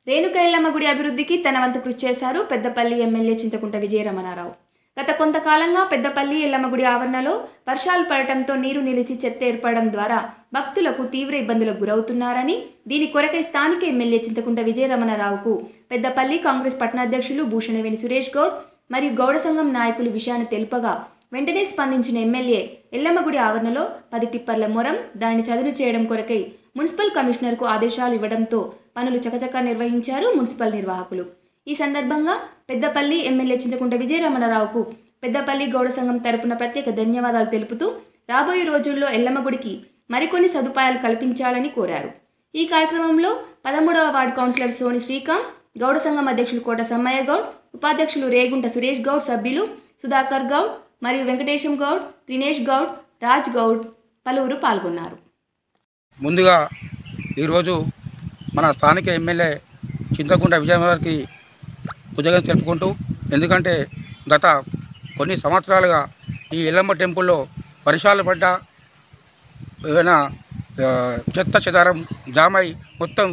రేణుక ఎల్లమ్మ గుడి అభివృద్ధికి తన వంతు కృషి చేశారు పెద్దపల్లి ఎమ్మెల్యే చింతకుంట విజయరమణారావు. గత కొంతకాలంగా పెద్దపల్లి ఎల్లమ్మ గుడి ఆవరణలో వర్షాలు పడటంతో నీరు నిలిచి చెత్త ఏర్పడడం ద్వారా భక్తులకు తీవ్ర ఇబ్బందులకు గురవుతున్నారని, దీని కొరకై స్థానిక ఎమ్మెల్యే చింతకుంట విజయరమణారావుకు పెద్దపల్లి కాంగ్రెస్ పట్టణాధ్యక్షులు భూషణవేణి సురేష్ గౌడ్ మరియు గౌడ సంఘం నాయకులు విషయాన్ని తెలుపగా వెంటనే స్పందించిన ఎమ్మెల్యే ఎల్లమ్మగుడి ఆవరణలో 10 టిప్పర్ల మొరం దానిని చదును చేయడం కొరకై మున్సిపల్ కమిషనర్కు ఆదేశాలు ఇవ్వడంతో పనులు చకచకా నిర్వహించారు మున్సిపల్ నిర్వాహకులు. ఈ సందర్భంగా పెద్దపల్లి ఎమ్మెల్యే చింతకుంట విజయరమణారావుకు పెద్దపల్లి గౌడ సంఘం తరపున ప్రత్యేక ధన్యవాదాలు తెలుపుతూ రాబోయే రోజుల్లో ఎల్లమ్మగుడికి మరికొన్ని సదుపాయాలు కల్పించాలని కోరారు. ఈ కార్యక్రమంలో 13వ వార్డు కౌన్సిలర్ సోని శ్రీకాంత్, గౌడ సంఘం అధ్యక్షులు కోట సమ్మయ్య గౌడ్, ఉపాధ్యక్షులు రేగుంట సురేష్ గౌడ్, సభ్యులు సుధాకర్ గౌడ్ మరియు వెంకటేశం గౌడ్, త్రినేష్ గౌడ్, రాజ్ గౌడ్ పలువురు పాల్గొన్నారు. ముందుగా ఈరోజు మన స్థానిక ఎమ్మెల్యే చింతకుంట విజయవారికి కృతజ్ఞతలు తెలుపుకుంటూ, ఎందుకంటే గత కొన్ని సంవత్సరాలుగా ఈ ఎల్లమ్మ టెంపుల్లో వర్షాలు పడ్డా ఏమైనా చెత్త చెదారం జామై మొత్తం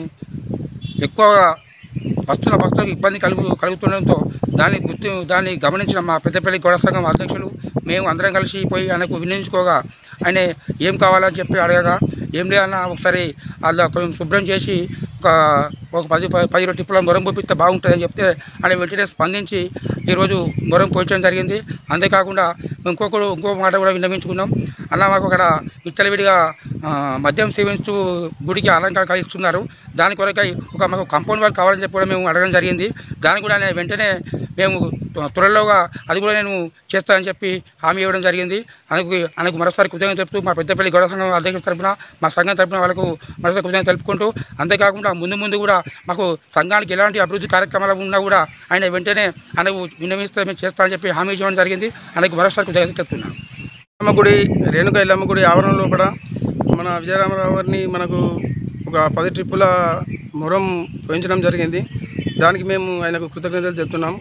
ఎక్కువగా భక్తులకు ఇబ్బంది కలుగుతుండడంతో దాన్ని గమనించిన మా పెద్దపల్లి గౌడ సంఘం అధ్యక్షులు మేము అందరం కలిసి పోయి ఆయనకు వినియోగించుకోగా ఆయన ఏం కావాలని చెప్పి అడగగా ఏం లేదన్నా ఒకసారి అలా కొంచెం శుభ్రం చేసి ఒక 10 టిప్పుల మొరం పోపిస్తే బాగుంటుందని చెప్తే ఆయన వెంటనే స్పందించి ఈరోజు మొరం పోయించడం జరిగింది. అంతేకాకుండా ఇంకో మాట కూడా విన్నవించుకున్నాం. అలా మాకు అక్కడ విచ్చలవిడిగా మద్యం సేవించు గుడికి అలంకారం కలిగిస్తున్నారు. దాని కొరకై మాకు కాంపౌండ్ వాల్ కావాలని చెప్పి కూడా మేము అడగడం జరిగింది. దాన్ని కూడా వెంటనే మేము త్వరలోగా అది కూడా నేను చేస్తానని చెప్పి హామీ ఇవ్వడం జరిగింది. ఆయనకు మరోసారి కృతజ్ఞతలు చెప్తూ మా పెద్దపల్లి గౌడ సంఘం అధ్యక్షుల తరఫున మా సంఘం తరఫున వాళ్ళకు మరోసారి కృతజ్ఞతలు తెలుపుకుంటూ, అంతేకాకుండా ముందు కూడా మాకు సంఘానికి ఎలాంటి అభివృద్ధి కార్యక్రమాలు ఉన్నా కూడా ఆయన వెంటనే ఆయనకు విన్నవిస్తే మేము చేస్తానని చెప్పి హామీ ఇవ్వడం జరిగింది. ఆయనకు మరోసారి కృతజ్ఞతలు చెప్తున్నాను. ఎల్లమ్మగుడి రేణుక ఎల్లమ్మగుడి ఆవరణలో కూడా మన విజయరామరావు గారిని మనకు ఒక 10 ట్రిప్పుల మొరం పోయించడం జరిగింది. దానికి మేము ఆయనకు కృతజ్ఞతలు చెప్తున్నాం.